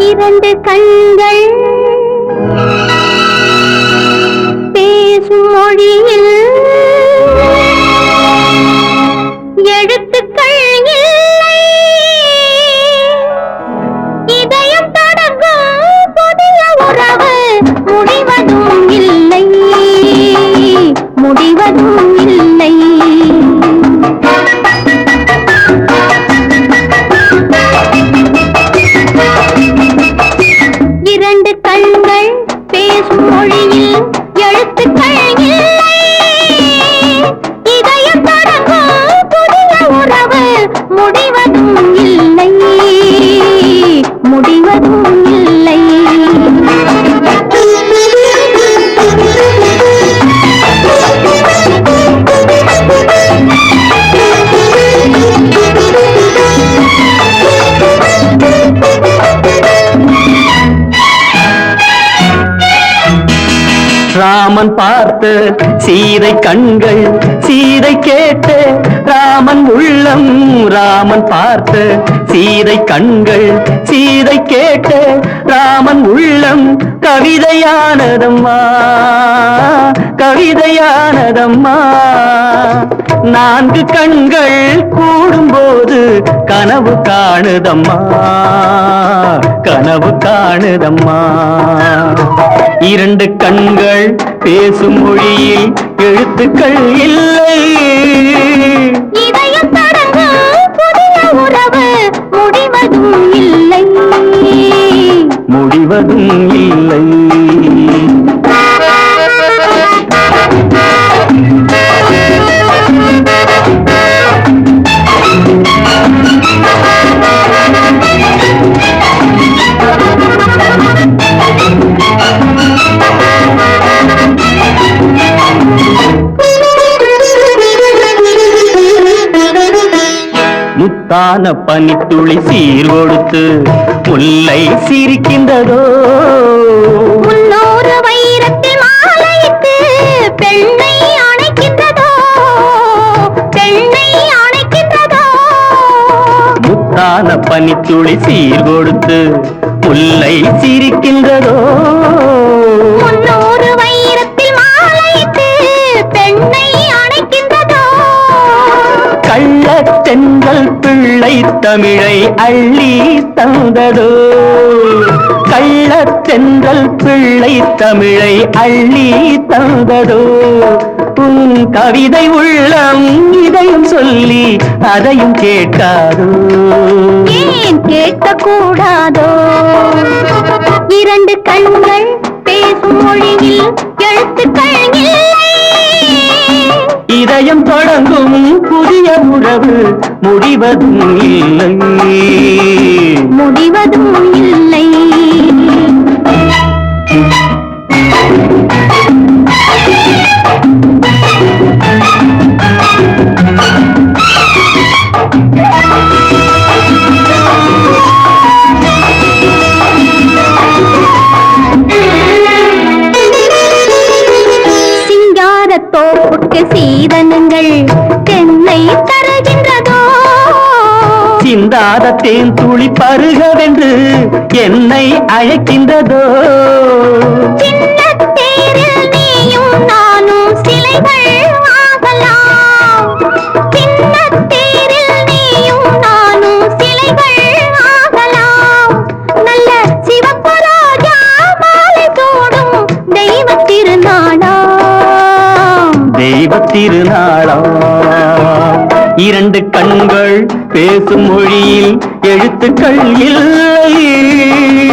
இரண்டு கண்கள் பேசும் மொழியில் எழுத்துக்கள் இல்லை. இதயம் தொடங்கும் புதிய உறவு முடிவதும் இல்லை, முடிவதும் இல்லை. இரண்டு கண்கள் பேசும் மொழியில் எழுத்துக்கள் இல்லை. இதயம் தொடங்கும் புதிய உறவு முடிவதும் இல்லை, முடிவதும் இல்லை. ராமன் பார்த்த சீதை கண்கள், சீதை கேட்ட ராமன் உள்ளம். ராமன் பார்த்த சீதை கண்கள், சீதை கேட்ட ராமன் உள்ளம். கவிதையானதம்மா, கவிதையானதம்மா. நான்கு கண்கள் கூடும்போது கனவு காணுதம்மா, கனவு காணுதம்மா. இரண்டு கண்கள் பேசும் மொழியில் எழுத்துக்கள் இல்லை. இதயம் தொடங்கும் புதிய உறவு முடிவதும் இல்லை, முடிவதும் இல்லை. முத்தான பனித்துளி சீர் கொடுத்து முல்லை சிரிக்கின்றதோ. முன்னூறு வைரத்தில் மாலையிட்டு பெண்ணை அணைக்கின்றதோ, பெண்ணை அணைக்கின்றதோ. முத்தான பனித்துளி சீர் கொடுத்து முல்லை சிரிக்கின்றதோ. முன்னூறு வைரத்தில் மாலையிட்டு பெண்ணை அணைக்கின்றதோ. கள்ளத்தென்றல் பிள்ளை தமிழை அள்ளி தந்ததோ. கள்ளத்தென்றல் பிள்ளை தமிழை அள்ளி தந்ததோ. உன் கவிதை உள்ளம் இதையும் சொல்லி அதையும் கேட்காதோ. ஏன் கேட்கக்கூடாதோ? இரண்டு கண்கள் பேசும் மொழியில் எழுத்துக்கள் இல்லை. இதயம் தொடங்கும் புதிய உறவு முடிவதும் இல்லை, முடிவதும் இல்லை. சிங்காரத்தோப்புக்கு சீதனங்கள் தென்னை தருகின்றதோ. சிந்தாத தேன் துளி பருகவென்று என்னை அழைக்கின்றதோ. சின்னத் தேரில் நீயும் நானும் சிலைகள் ஆகலாம். சின்னத் தேரில் நீயும் நானும் சிலைகள் ஆகலாம். நல்ல சிவப்பு ரோஜா மாலை சூடும் தெய்வத் திருநாளாம், தெய்வத் திருநாளாம். இரண்டு கண்கள் பேசும் மொழியில் எழுத்துக்கள் இல்லை.